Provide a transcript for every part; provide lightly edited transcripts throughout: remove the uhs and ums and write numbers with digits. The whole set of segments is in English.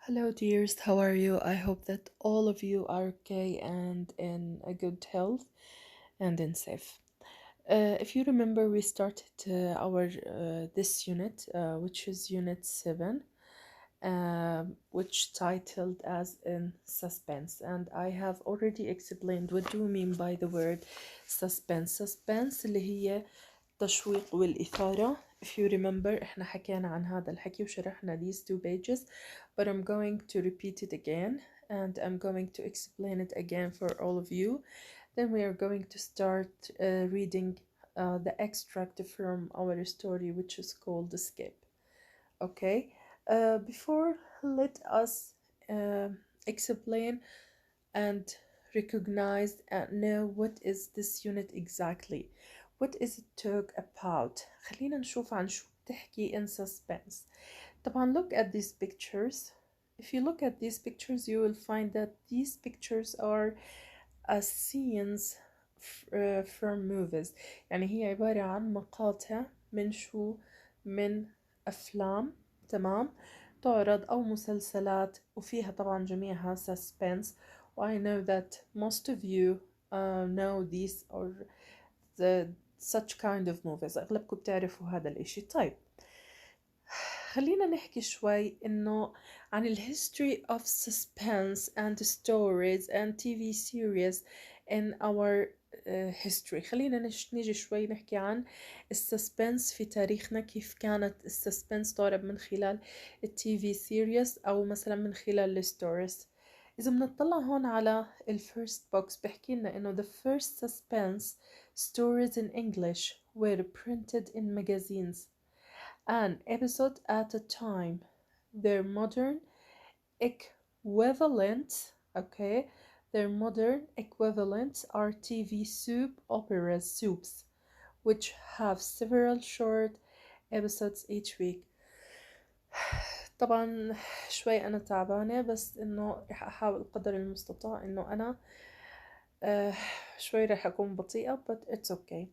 Hello, dears. How are you? I hope that all of you are okay and in a good health and in safe. If you remember, we started our this unit, which is Unit 7, which titled as in Suspense. And I have already explained what do we mean by the word suspense. Suspense اللي هي التشويق والإثارة. If you remember احنا حكينا عن هذا الحكي وشرحنا these two pages, but I'm going to repeat it again and I'm going to explain it again for all of you. Then we are going to start reading the extract from our story, which is called Escape. Okay, before let us uh, explain and recognize and know what is this unit exactly. What is it talk about? خلينا نشوف عن شو بتحكي in suspense. طبعا look at these pictures. If you look at these pictures, you will find that these pictures are scenes from movies. يعني هي عبارة عن مقاطع من شو؟ من أفلام، تمام، تعرض أو مسلسلات، وفيها طبعا جميعها suspense. I know that most of you know these or the such kind of movies. أغلبكم بتعرفوا هذا الإشي. طيب، خلينا نحكي شوي إنه عن ال history of suspense and stories and TV series in our history. خلينا نيجي شوي نحكي عن السسبنس في تاريخنا، كيف كانت السسبنس تعرض من خلال التي في سيريز أو مثلا من خلال الستوريز. إذا بنطلع هون على الفيرست بوكس بحكي لنا إنه the first suspense stories in English were printed in magazines an episode at a time. Their modern equivalent, okay, their modern equivalents are TV soap operas soups, which have several short episodes each week. طبعا شوي أنا تعبانة، بس إنه رح أحاول قدر المستطاع إنه أنا شوي رح أكون بطيئة but it's okay.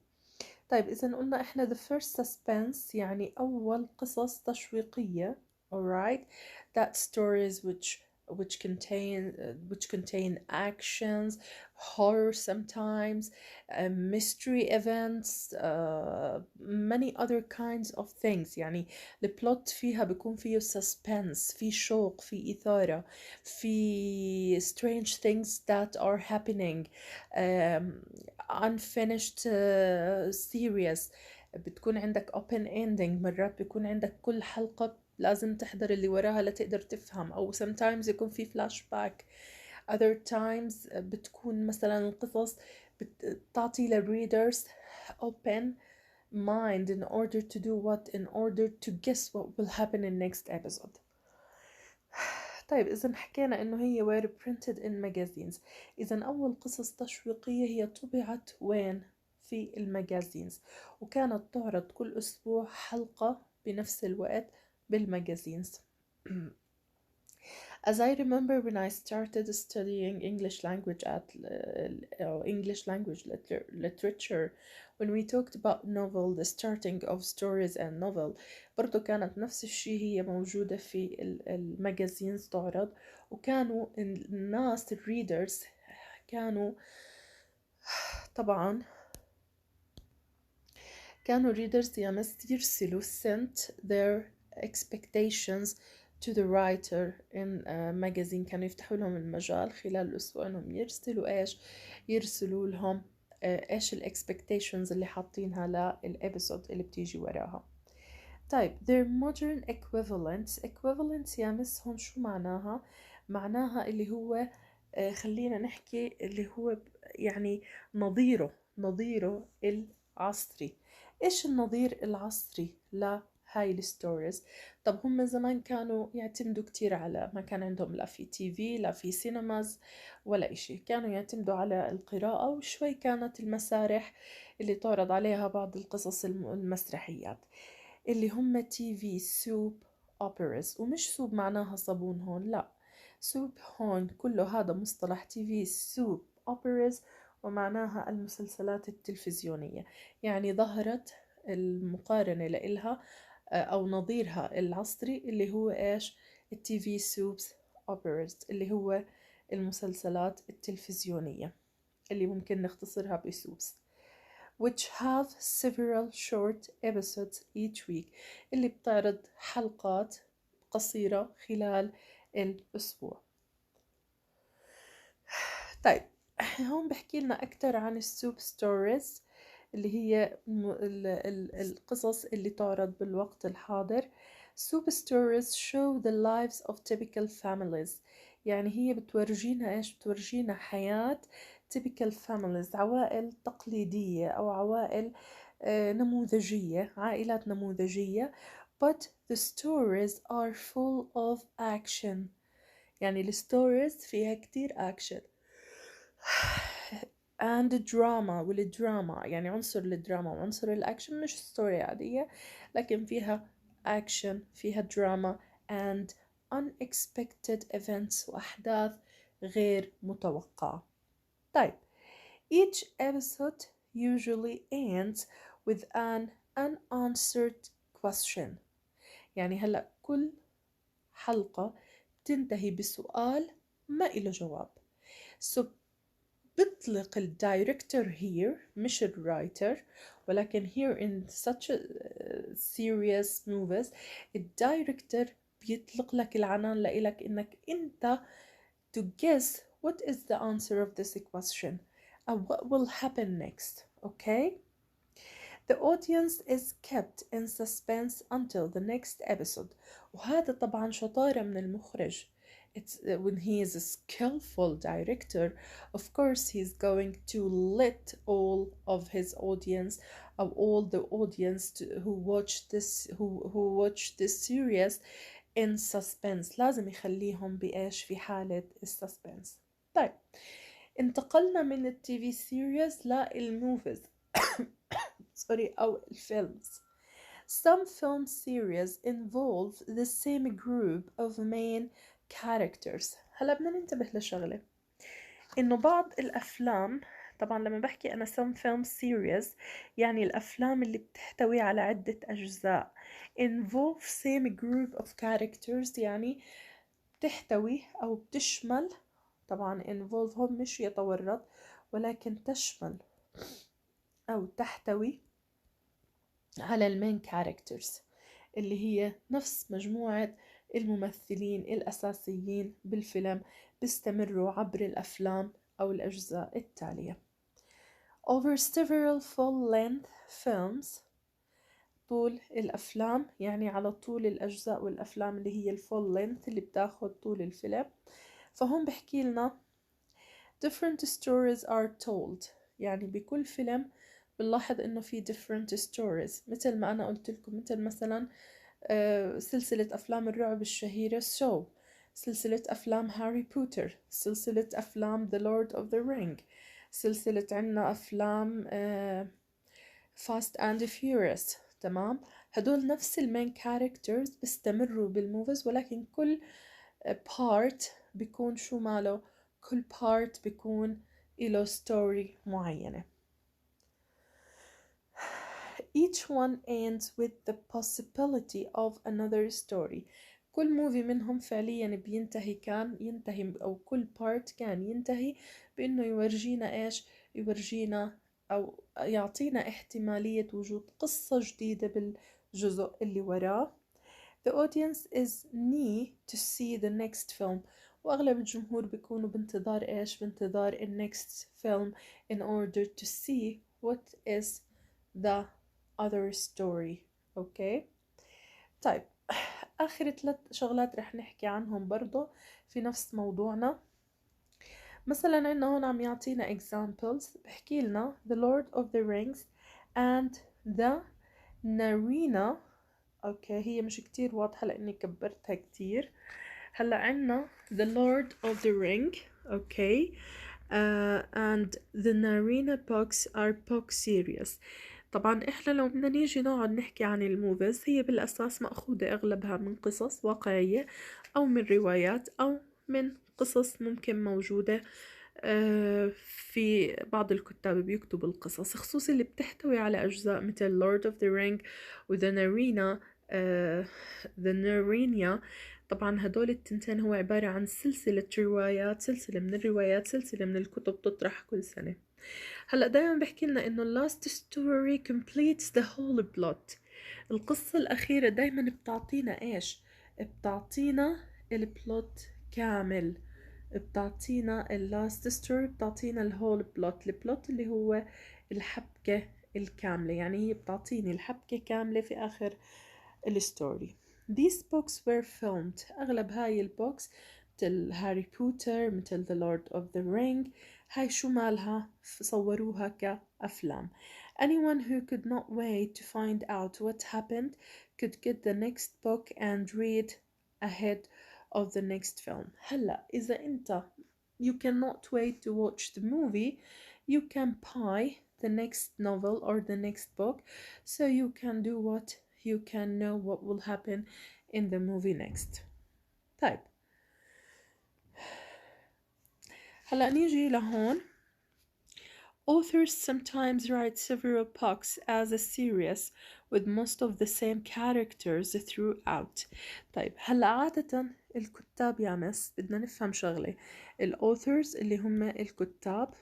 طيب إذا قلنا إحنا the first suspense يعني أول قصص تشويقية. alright, that stories which contain actions, horror sometimes, mystery events, many other kinds of things. يعني البلوت فيها بيكون فيه suspense، في شوق، في إثارة، في strange things that are happening, unfinished series. بتكون عندك open ending، مرات بيكون عندك كل حلقة لازم تحضر اللي وراها لتقدر تفهم، أو sometimes يكون في flashback. other times بتكون مثلا القصص بتعطي للreaders open mind in order to do what? In order to guess what will happen in next episode. طيب إذا حكينا إنه هي were printed in magazines، إذا أول قصص تشويقية هي طبعت وين؟ في الماجازينز، وكانت تعرض كل أسبوع حلقة بنفس الوقت بالماجازينز. As I remember when I started studying English language at English language literature, when we talked about novel, the starting of stories and novel، برضو كانت نفس الشيء هي موجودة في الماجازينز تعرض، وكانوا الناس الريدرز كانوا طبعا كانوا readers يرسلوا sent their expectations to the writer in a magazine. كانوا يفتحوا لهم المجال خلال الأسبوع إنهم يرسلوا إيش؟ يرسلوا لهم إيش ال expectations اللي حاطينها للإبسود اللي بتيجي وراها. طيب their modern equivalents يا مس هون شو معناها؟ معناها اللي هو خلينا نحكي اللي هو يعني نظيره العصري. إيش النظير العصري لهاي الستوريز؟ طب هم زمان كانوا يعتمدوا كتير على، ما كان عندهم لا في تي في لا في سينماز ولا إشي، كانوا يعتمدوا على القراءة، وشوي كانت المسارح اللي تعرض عليها بعض القصص المسرحيات اللي هم تي في سوب اوبرز. ومش سوب معناها صابون هون، لا، سوب هون كله هذا مصطلح تي في سوب اوبرز، ومعناها المسلسلات التلفزيونية. يعني ظهرت المقارنة لإلها أو نظيرها العصري اللي هو إيش؟ التي في سوبس operas اللي هو المسلسلات التلفزيونية اللي ممكن نختصرها بسوبس which have several short episodes each week اللي بتعرض حلقات قصيرة خلال الأسبوع. طيب هون بحكي لنا أكتر عن السوب ستوريز اللي هي القصص اللي تعرض بالوقت الحاضر. Soup stories show the lives of typical families. يعني هي بتورجينا إيش؟ بتورجينا حياة typical families، عوائل تقليدية أو عوائل نموذجية، عائلات نموذجية. But the stories are full of action. يعني الستوريز فيها كتير action and drama. والدراما يعني عنصر الدراما وعنصر الأكشن، مش ستوري عادية لكن فيها أكشن، فيها دراما and unexpected events وأحداث غير متوقعة. طيب each episode usually ends with an unanswered question. يعني هلأ كل حلقة بتنتهي بسؤال ما إله جواب. So بيطلق الدايركتور here مش الرايتر، ولكن here in such a serious movies الدايركتور بيطلق لك العنان لإلك إنك أنت to guess what is the answer of this question or what will happen next. Okay? The audience is kept in suspense until the next episode. وهذا طبعا شطارة من المخرج. It's when he is a skillful director, of course he's going to let all of his audience, of all the audience who watch this series in suspense. لازم يخليهم بإيش؟ في حالة السسبنس. طيب انتقلنا من التي في سيريز للموفيز أو الفيلمز. Some film series involve the same group of main characters. هلا بدنا ننتبه لشغلة، إنه بعض الأفلام، طبعا لما بحكي أنا some film series يعني الأفلام اللي بتحتوي على عدة أجزاء. involve same group of characters يعني بتحتوي أو بتشمل، طبعا involve هم مش يتورط ولكن تشمل أو تحتوي على المين كاركترز اللي هي نفس مجموعة الممثلين الأساسيين بالفيلم بيستمروا عبر الأفلام أو الأجزاء التالية. Over several full-length films، طول الأفلام يعني على طول الأجزاء والأفلام اللي هي الفول length اللي بتاخد طول الفيلم. فهم بحكي لنا different stories are told، يعني بكل فيلم بنلاحظ إنه في different stories، مثل ما أنا قلت لكم، مثل مثلا سلسلة أفلام الرعب الشهيرة So، سلسلة أفلام هاري بوتر، سلسلة أفلام The Lord of the Ring، سلسلة عنا أفلام Fast and Furious. تمام، هدول نفس المين كاركترز بيستمروا بالموفيز، ولكن كل part بيكون شو ماله، كل part بيكون إله ستوري معينة. Each one ends with the possibility of another story. كل موفي منهم فعليا كان ينتهي أو كل part كان ينتهي بأنه يورجينا إيش؟ يورجينا أو يعطينا احتمالية وجود قصة جديدة بالجزء اللي وراه. The audience is need to see the next film. وأغلب الجمهور بيكونوا بانتظار إيش؟ بانتظار next film in order to see what is the other story. أوكي؟ طيب آخر 3 شغلات رح نحكي عنهم برضو في نفس موضوعنا. مثلا عنا هون عم يعطينا examples، بحكي لنا The Lord of the Rings and the Narina. اوكي هي مش كتير واضحة لاني كبرتها كتير. هلا عنا The Lord of the Ring اوكي and the Narina books are book series. طبعا احنا لو بدنا نيجي نقعد نحكي عن الموفيز، هي بالاساس مأخوذة اغلبها من قصص واقعية او من روايات او من قصص ممكن موجودة في بعض الكتاب بيكتبوا القصص، خصوصي اللي بتحتوي على أجزاء مثل Lord of the Ring و The Narina The Narnia. طبعا هدول التنتين هو عبارة عن سلسلة روايات، سلسلة من الروايات، سلسلة من الكتب تطرح كل سنة. هلأ دايما بحكي لنا إنه last story completes the whole plot. القصة الأخيرة دايما بتعطينا إيش؟ بتعطينا البلوت كامل، بتعطينا اللاست ستوري، بتعطينا الهول بلوت. البلوت اللي هو الحبكة الكاملة، يعني هي بتعطيني الحبكة كاملة في آخر الستوري. These books were filmed. أغلب هاي البوكس مثل هاري بوتر، مثل The Lord of the Ring، هاي شو مالها؟ صوروها كأفلام. Anyone who could not wait to find out what happened could get the next book and read ahead of the next film. هلا إذا أنت you cannot wait to watch the movie, you can buy the next novel or the next book, so you can do what you can know what will happen in the movie next. طيب هلا نيجي لهون. Authors sometimes write several books as a series with most of the same characters throughout. طيب هلا عادة الكتاب يا مس بدنا نفهم شغلة. الauthors اللي هم الكتاب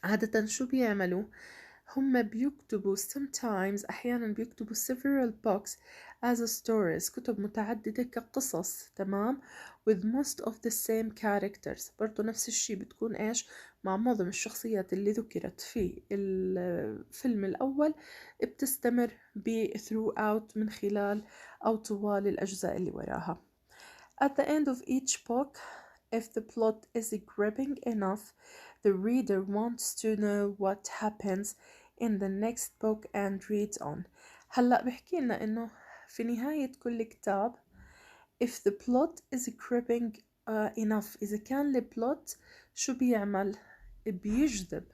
عادة شو بيعملوا؟ هم بيكتبوا sometimes أحيانا بيكتبوا several books as a stories، كتب متعددة كقصص، تمام، with most of the same characters. برضو نفس الشي بتكون إيش مع معظم الشخصيات اللي ذكرت في الفيلم الأول، بتستمر throughout من خلال أو طوال الأجزاء اللي وراها. At the end of each book, if the plot is gripping enough, the reader wants to know what happens in the next book and reads on. هلأ بحكي لنا إنه في نهاية كل كتاب if the plot is gripping enough، إذا كان البلوت شو بيعمل؟ بيجذب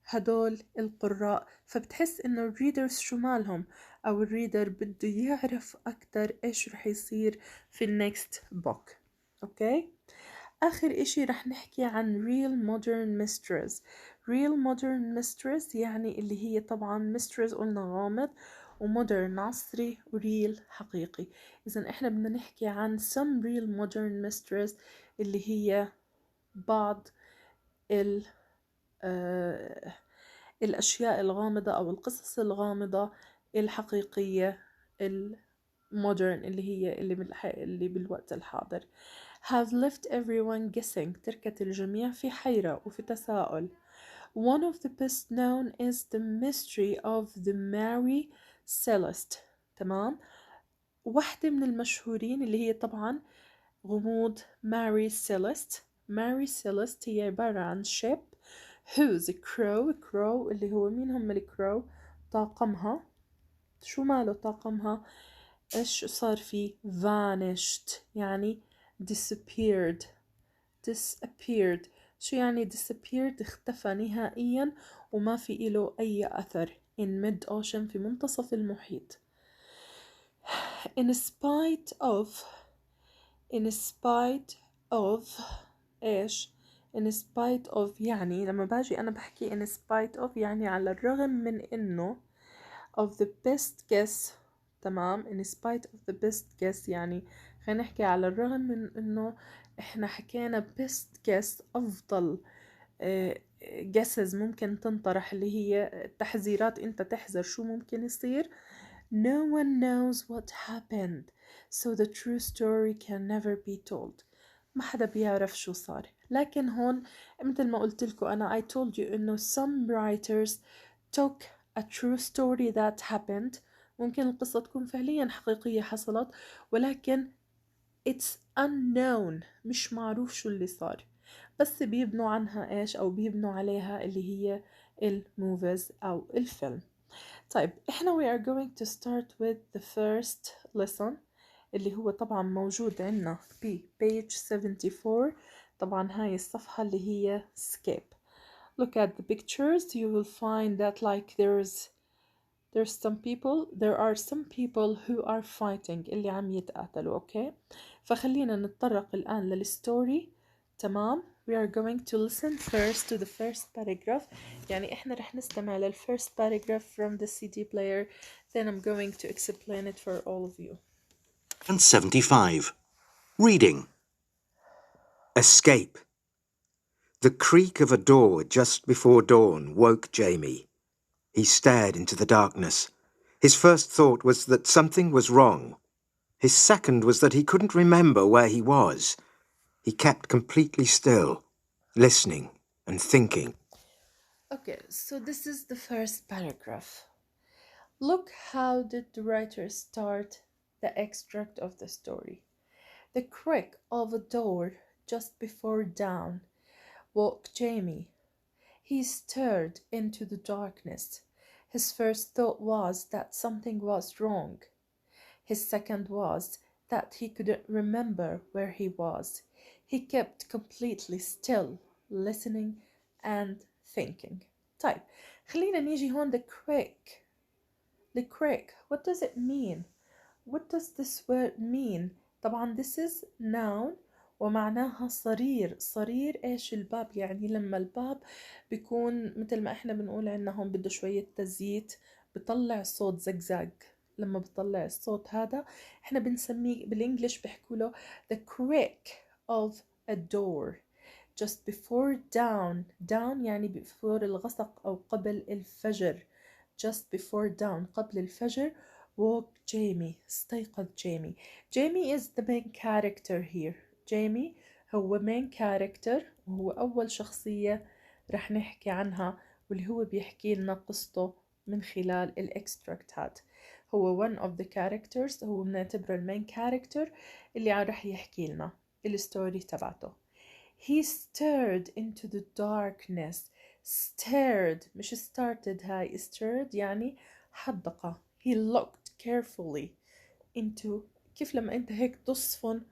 هدول القراء، فبتحس إنه الريدرز شو مالهم، أو الريدر بده يعرف أكتر إيش رح يصير في النكست بوك. أوكي، آخر إشي رح نحكي عن real modern mysteries. real modern mysteries يعني اللي هي طبعا mysteries قلنا غامض، ومودرن عصري، وريل حقيقي. إذا إحنا بدنا نحكي عن some real modern mysteries اللي هي بعض الأشياء الغامضة أو القصص الغامضة الحقيقية المودرن اللي هي اللي بالوقت الحاضر. have left everyone guessing، تركت الجميع في حيرة وفي تساؤل. one of the best known is the mystery of the Mary Celeste. تمام، واحدة من المشهورين اللي هي طبعا غموض ماري سيلست. ماري سيلست هي عبارة عن شيب who's crow. crow اللي هو مين هم الكرو؟ طاقمها. شو ماله طاقمها؟ ايش صار فيه؟ vanished يعني disappeared. disappeared شو يعني disappeared؟ اختفى نهائيا وما في إله أي أثر. in mid ocean في منتصف المحيط. in spite of إيش؟ in spite of يعني لما باجي أنا بحكي in spite of يعني على الرغم من إنه of the best guess. تمام، in spite of the best guess يعني خلينا نحكي على الرغم من إنه إحنا حكينا best guess أفضل guesses ممكن تنطرح، اللي هي تحذيرات أنت تحذر شو ممكن يصير. no one knows what happened so the true story can never be told. ما حدا بيعرف شو صار. لكن هون مثل ما قلت لكم أنا I told you إنه some writers took a true story that happened، ممكن القصة تكون فعليا حقيقية حصلت، ولكن it's unknown، مش معروف شو اللي صار، بس بيبنوا عنها إيش أو بيبنوا عليها اللي هي الموفيز أو الفيلم. طيب إحنا we are going to start with the first lesson اللي هو طبعا موجود عنا ب page 74. طبعا هاي الصفحة اللي هي skip. Look at the pictures, you will find that like there are some people who are fighting اللي عم يتقاتلوا. اوكي، فخلينا نتطرق الآن للستوري. تمام، we are going to listen first to the first paragraph. يعني احنا رح نستمع للfirst paragraph from the CD player, then I'm going to explain it for all of you. And 75. Reading. Escape. The creak of a door just before dawn woke Jamie. He stared into the darkness. His first thought was that something was wrong. His second was that he couldn't remember where he was. He kept completely still, listening and thinking. Okay, so this is the first paragraph. Look how did the writer start the extract of the story. The creak of a door just before dawn woke Jamie. He stared into the darkness. His first thought was that something was wrong. His second was that he couldn't remember where he was. He kept completely still, listening and thinking. طيب خلينا نيجي هون the creak. The creak, what does it mean? What does this word mean? طبعا this is noun ومعناها صرير. صرير ايش الباب؟ يعني لما الباب بيكون مثل ما احنا بنقول عنا هون بده شوية تزييت بطلع صوت زقزاق. لما بطلع الصوت هذا احنا بنسميه بالانجليش بيحكوا له the creak of a door just before down يعني before الغسق أو قبل الفجر. just before dawn قبل الفجر woke Jamie. استيقظ جيمي. Jamie is the main character here. Jamie هو main character وهو أول شخصية رح نحكي عنها واللي هو بيحكي لنا قصته من خلال الإكستراكت هاد. هو one of the characters. هو بنعتبره المين character اللي رح يحكي لنا الستوري تبعته. He stared into the darkness. Stared مش started هاي stared يعني حدقة. He looked carefully into كيف لما انت هيك تصفن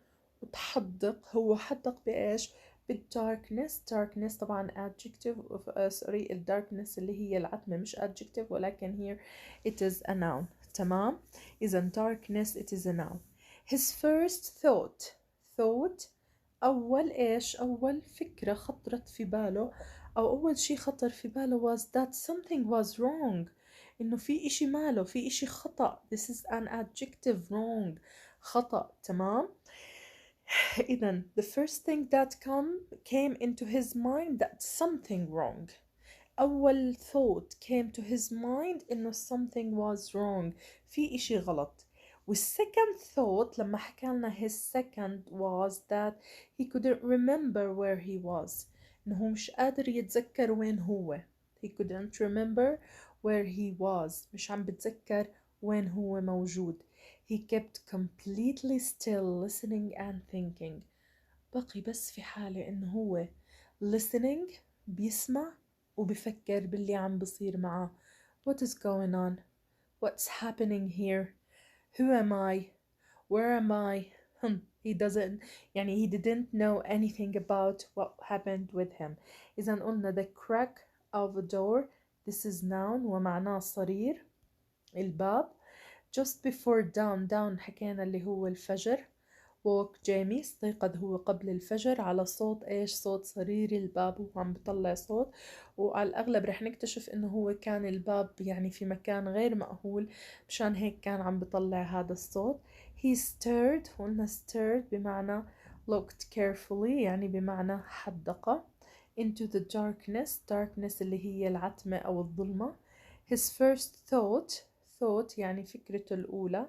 وتحدق. هو حدق بإيش؟ بالdarkness. darkness طبعا adjective sorry darkness اللي هي العتمة مش adjective ولكن here it is a noun. تمام؟ إذا darkness it is a noun. His first thought أول إيش؟ أول فكرة خطرت في باله أو أول شي خطر في باله was that something was wrong. إنه في إشي ماله في إشي خطأ. This is an adjective wrong. خطأ. تمام. إذن the first thing that came into his mind that something wrong. أول thought came to his mind إنه something was wrong. في إشي غلط. والsecond thought لما حكى لنا his second was that he couldn't remember where he was. إنه هو مش قادر يتذكر وين هو. He couldn't remember where he was. مش عم بتذكر وين هو موجود. He kept completely still listening and thinking. بقي بس في حالة إنه هو listening بيسمع وبفكر باللي عم بصير معه. What is going on? What's happening here? Who am I? Where am I? He doesn't يعني he didn't know anything about what happened with him. إذا قلنا the crack of a door. This is noun ومعناه صرير الباب. Just before down حكينا اللي هو الفجر. woke Jamie استيقظ هو قبل الفجر على صوت ايش؟ صوت صرير الباب وهو عم بطلع صوت. وعلى الأغلب رح نكتشف إنه هو كان الباب يعني في مكان غير مأهول مشان هيك كان عم بطلع هذا الصوت. He stared. قلنا stared بمعنى looked carefully يعني بمعنى حدق into the darkness اللي هي العتمة أو الظلمة. His first thought يعني فكرته الأولى.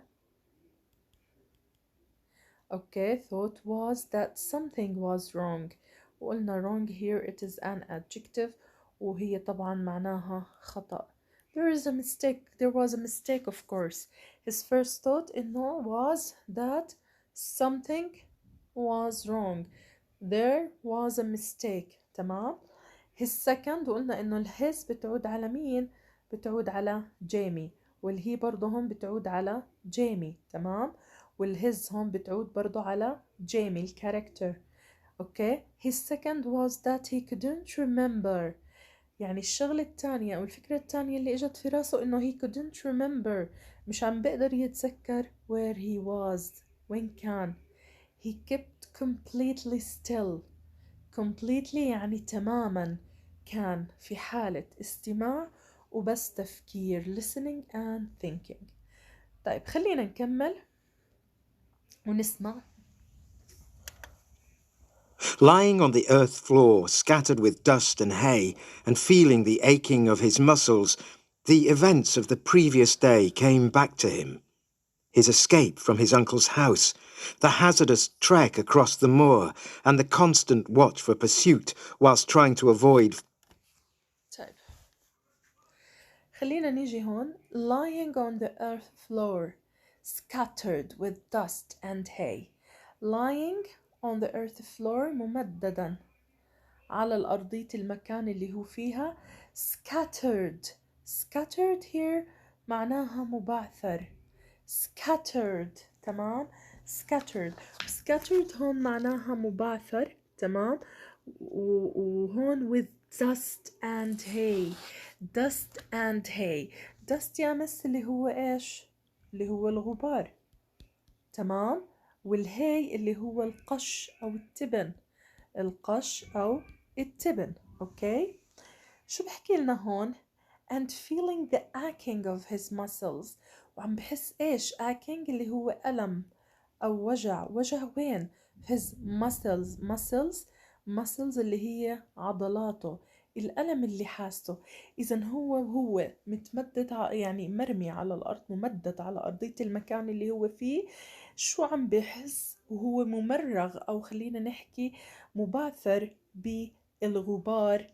Okay, thought was that something was wrong. وقلنا wrong here it is an adjective وهي طبعا معناها خطأ. There was a mistake of course. His first thought إنه was that something was wrong. There was a mistake. تمام. His second وقلنا إنه his بتعود على مين؟ بتعود على جيمي والهي برضه هم بتعود على جيمي. تمام. والهز هون بتعود برضو على جيمي الكاركتر. اوكي. his second was that he couldn't remember. يعني الشغلة الثانية أو الفكرة الثانية اللي إجت في راسه إنه he couldn't remember مش عم بقدر يتذكر where he was وين كان. he kept completely still. completely يعني تماما كان في حالة استماع وبس تفكير listening and thinking. طيب خلينا نكمل ونسمع Lying on the earth floor, scattered with dust and hay, and feeling the aching of his muscles, the events of the previous day came back to him. His escape from his uncle's house, the hazardous trek across the moor, and the constant watch for pursuit whilst trying to avoid. طيب خلينا نيجي هون. Lying on the earth floor, scattered with dust and hay. Lying on the earth floor ممددا على الأرضية المكان اللي هو فيها. Scattered here معناها مبعثر. Scattered تمام. Scattered هون معناها مبعثر تمام. وهون with dust and hay. dust يا مس اللي هو ايش؟ اللي هو الغبار تمام. والهي اللي هو القش أو التبن. اوكي. شو بحكي لنا هون؟ and feeling the aching of his muscles. وعم بحس ايش aching اللي هو ألم أو وجع وين؟ his muscles اللي هي عضلاته، الألم اللي حاسه. إذا هو متمدد يعني مرمي على الأرض، ممدد على أرضية المكان اللي هو فيه. شو عم بحس؟ وهو ممرغ أو خلينا نحكي مبعثر بالغبار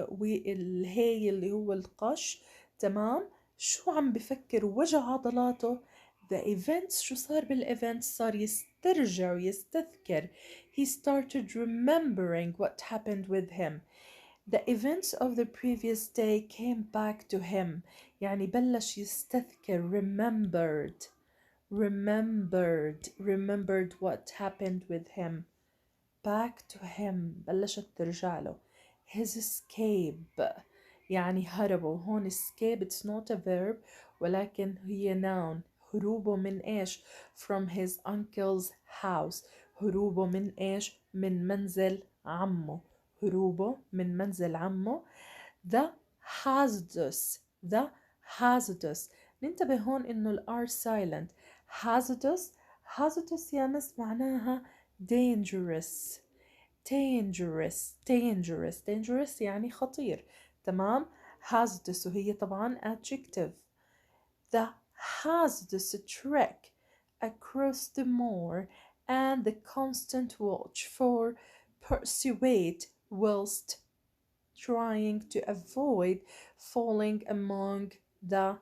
والهي اللي هو القش تمام. شو عم بفكر؟ وجع عضلاته. the events شو صار بالevents؟ صار يسترجع ويستذكر. he started remembering what happened with him. the events of the previous day came back to him. يعني بلش يستذكر. remembered what happened with him. back to him بلشت ترجع له. his escape يعني هربه. هون escape it's not a verb ولكن هي noun. هروبه من إيش؟ from his uncle's house. هروبه من إيش؟ من منزل عمه. the hazardous ننتبه هون إنه ال R silent. hazardous يا مس معناها dangerous يعني خطير تمام. hazardous وهي طبعا adjective. the hazardous trek across the moor and the constant watch for pursuit whilst trying to avoid falling among the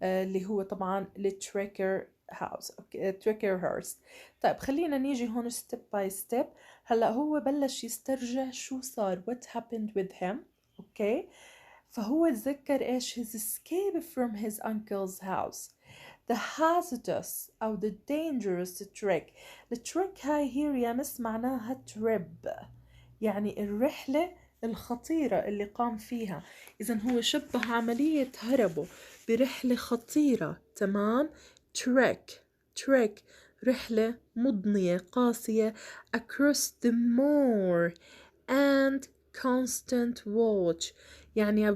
اللي هو طبعا التريكر هاوس تريكر هورس. طيب خلينا نيجي هون ستيب باي ستيب. هلا هو بلش يسترجع شو صار what happened with him. اوكي فهو تذكر ايش؟ his escape from his uncle's house. the hazardous أو the dangerous trek. التريك هاي هير يا مس معناها trip يعني الرحلة الخطيرة اللي قام فيها. إذن هو شبه عملية هربه برحلة خطيرة تمام. trek رحلة مضنية قاسية. across the moor and constant watch يعني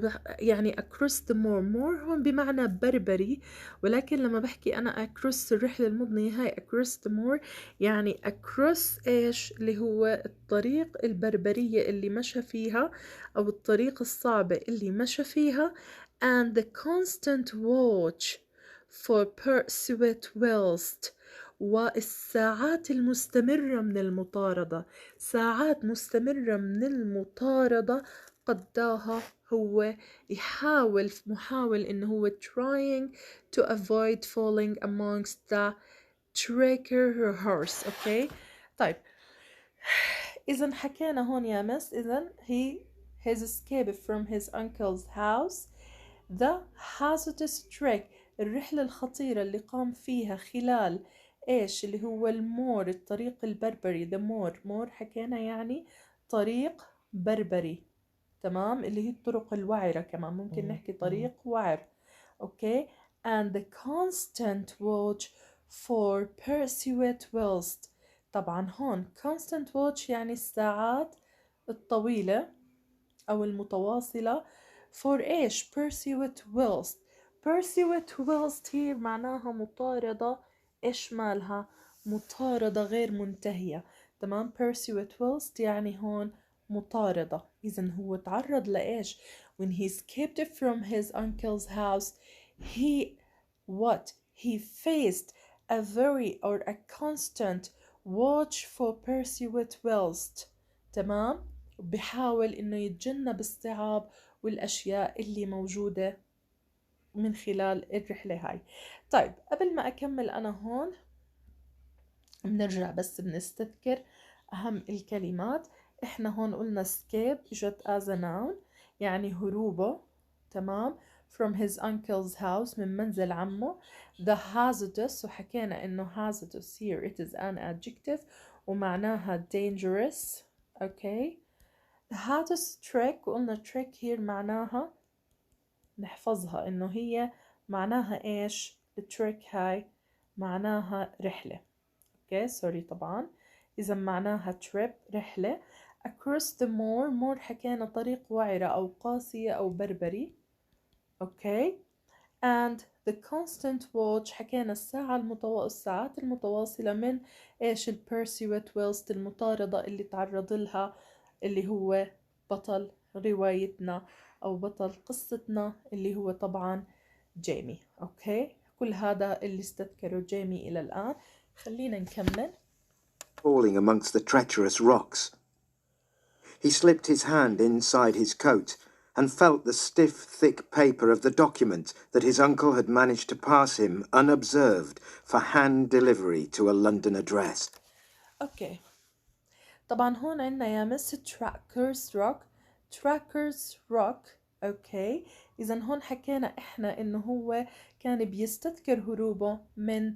across the moor هون بمعنى بربري، ولكن لما بحكي أنا across الرحلة المضنية هاي across the moor يعني across إيش اللي هو الطريق البربرية اللي مشى فيها أو الطريق الصعبة اللي مشى فيها. and the constant watch for pursuit whilst والساعات المستمرة من المطاردة. ساعات مستمرة من المطاردة قضاها هو محاول إنه هو trying to avoid falling amongst the tracker horse. أوكي طيب إذن حكينا هون يا مس. إذن his escape from his uncle's house. the hazardous trek الرحلة الخطيرة اللي قام فيها خلال إيش اللي هو المور الطريق البربري. the more حكينا يعني طريق بربري تمام اللي هي الطرق الوعرة كمان ممكن نحكي طريق وعر. أوكي and the constant watch for pursuit whilst. طبعا هون constant watch يعني الساعات الطويلة أو المتواصلة for إيش؟ pursuit whilst هي معناها مطاردة. إيش مالها؟ مطاردة غير منتهية تمام. pursuit whilst يعني هون مطاردة. إذا هو تعرض لإيش؟ when he escaped from his uncle's house he he faced a very or a constant watch for pursuit whilst. تمام. بحاول إنه يتجنب الصعاب والأشياء اللي موجودة من خلال الرحلة هاي. طيب قبل ما أكمل أنا هون بنرجع بس بنستذكر أهم الكلمات. إحنا هون قلنا escape إجت as a noun يعني هروبه. تمام. from his uncle's house من منزل عمه. the hazardous وحكينا إنه hazardous here it is an adjective ومعناها dangerous. okay. the hardest trek وقلنا trek here معناها نحفظها إنه هي معناها إيش التريك هاي؟ معناها رحلة. اوكي سوري طبعا. إذا معناها trip رحلة. across the moor حكينا طريق وعرة أو قاسية أو بربري. اوكي. and the constant watch حكينا الساعات المتواصلة من إيش pursuit whilst المطاردة اللي تعرض لها اللي هو بطل روايتنا أو بطل قصتنا اللي هو طبعا جيمي. أوكي. كل هذا اللي استذكره جيمي إلى الآن. خلينا نكمل. falling amongst the treacherous rocks. He slipped his hand inside his coat and felt the stiff, thick paper of the document that his uncle had managed to pass him unobserved for hand delivery to a London address. أوكي. طبعا هون عندنا يا مس trackers rock. أوكي. إذا هون حكينا إحنا إنه هو كان بيستذكر هروبه من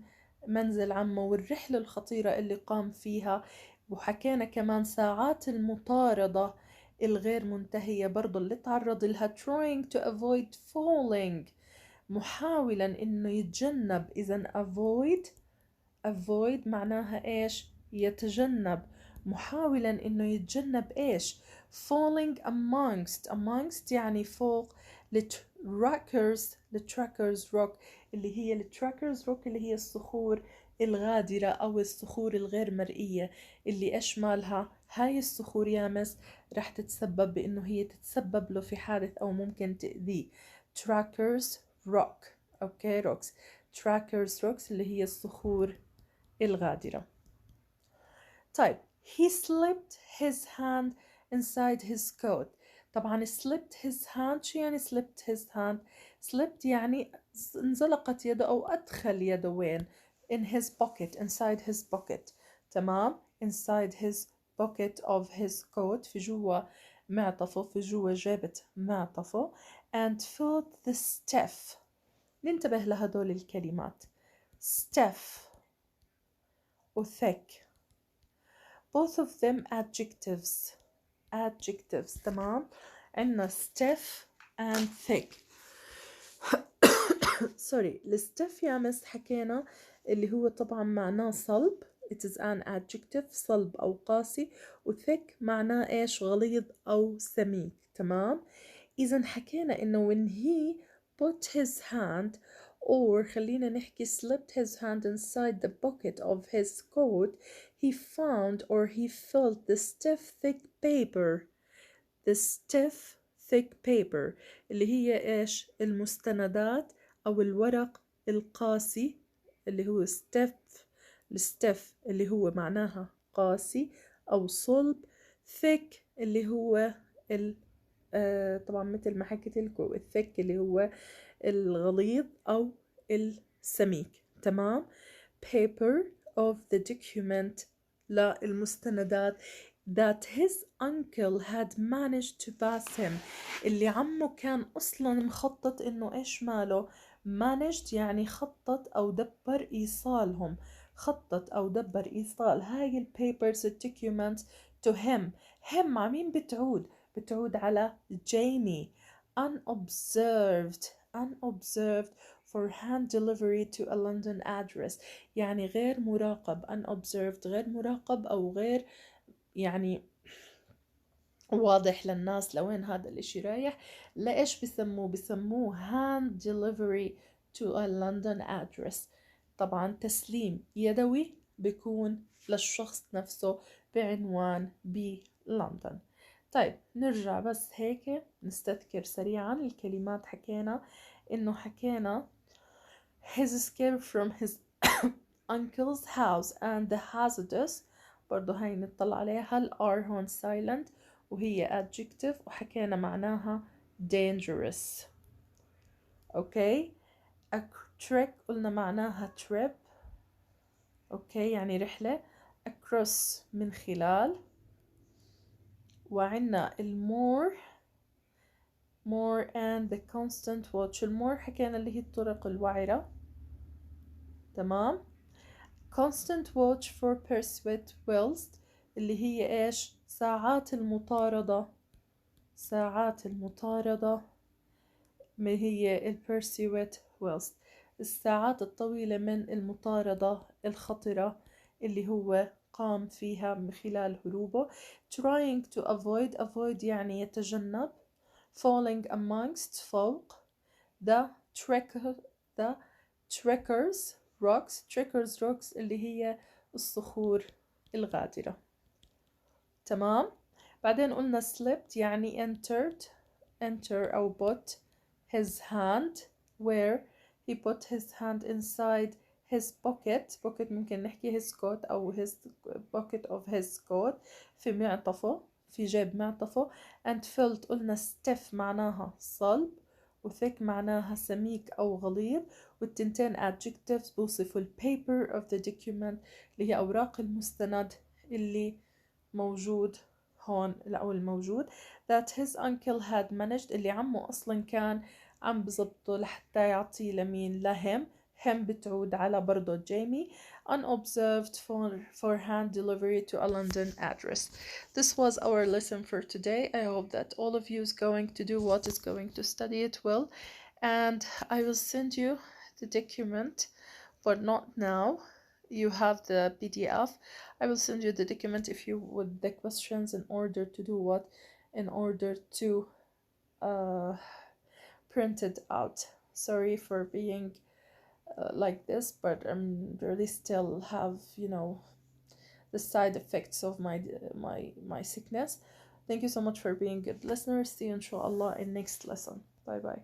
منزل عمه والرحلة الخطيرة اللي قام فيها. وحكينا كمان ساعات المطاردة الغير منتهية برضو اللي تعرض لها trying to avoid falling محاولا إنه يتجنب. إذا avoid معناها إيش؟ يتجنب. محاولا إنه يتجنب إيش؟ falling amongst يعني فوق التراكرز روك اللي هي التراكرز روك اللي هي الصخور الغادرة أو الصخور الغير مرئية اللي إيش مالها؟ هاي الصخور يامس رح تتسبب بإنه هي تتسبب له في حادث أو ممكن تأذيه. trackers rock. أوكي rocks. trackers rocks اللي هي الصخور الغادرة. طيب he slipped his hand inside his coat. طبعا slipped his hand شو يعني slipped his hand؟ slipped يعني انزلقت يده أو أدخل يده وين؟ in his pocket inside his pocket. تمام. inside his pocket of his coat في جوا معطفه في جوا جيبة معطفه and felt the stiff. ننتبه لهدول الكلمات stiff و thick both of them adjectives. تمام. عندنا stiff and thick. sorry الstiff يا مس حكينا اللي هو طبعا معناه صلب it is an adjective صلب أو قاسي و thick معناه إيش غليظ أو سميك. تمام. إذا حكينا إنه when he put his hand or خلينا نحكي slipped his hand inside the pocket of his coat he found or he felt the stiff thick paper اللي هي إيش المستندات أو الورق القاسي اللي هو الستيف اللي هو معناها قاسي أو صلب. thick اللي هو طبعا مثل ما حكيت لكم الثك اللي هو الغليظ أو السميك. تمام. paper of the document للمستندات that his uncle had managed to pass him اللي عمه كان أصلا مخطط إنه إيش ماله managed يعني خطط أو دبر إيصالهم. خطط أو دبر إيصال هاي البيبرز الدوكيومنت to him. عمين بتعود على جيمي unobserved for hand delivery to a London address يعني غير مراقب. unobserved غير مراقب أو غير يعني واضح للناس لوين هذا الاشي رايح. لإيش بسموه hand delivery to a London address. طبعا تسليم يدوي بيكون للشخص نفسه بعنوان بلندن. طيب نرجع بس هيك نستذكر سريعا الكلمات. حكينا his escape from his uncle's house and the hazardous. برضو هاي نطلع عليها ال R هون silent وهي adjective وحكينا معناها dangerous. اوكي. a trek قلنا معناها trip. اوكي يعني رحلة. across من خلال. وعنا المور and the constant watch. المور حكينا اللي هي الطرق الوعرة. تمام. constant watch for pursuit whilst اللي هي ايش؟ ساعات المطاردة. ما هي ال pursuit whilst الساعات الطويلة من المطاردة الخطرة اللي هو قام فيها من خلال هروبه. trying to avoid يعني يتجنب. falling amongst فوق. the trekkers rocks اللي هي الصخور الغادرة. تمام. بعدين قلنا slipped يعني enter أو put his hand where he put his hand inside his pocket ممكن نحكي his coat أو his pocket of his coat في معطفه في جيب معطفه. and felt قلنا stiff معناها صلب وثيك معناها سميك أو غليظ والتنتين adjectives بوصفوا paper of the document اللي هي أوراق المستند اللي موجود هون أو الموجود. that his uncle had managed اللي عمه أصلا كان عم بزبطه لحتى يعطيه لمين؟ لهم. هم بتعود على برضو جيمي. unobserved for hand delivery to a London address. This was our lesson for today. I hope that all of you is going to do what is going to study it well, and I will send you the document, but not now. You have the PDF. I will send you the document if you would the questions in order to do what? In order to print it out. Sorry for being like this, but I'm really still have the side effects of my sickness. Thank you so much for being good listeners. See you inshallah in next lesson. Bye bye.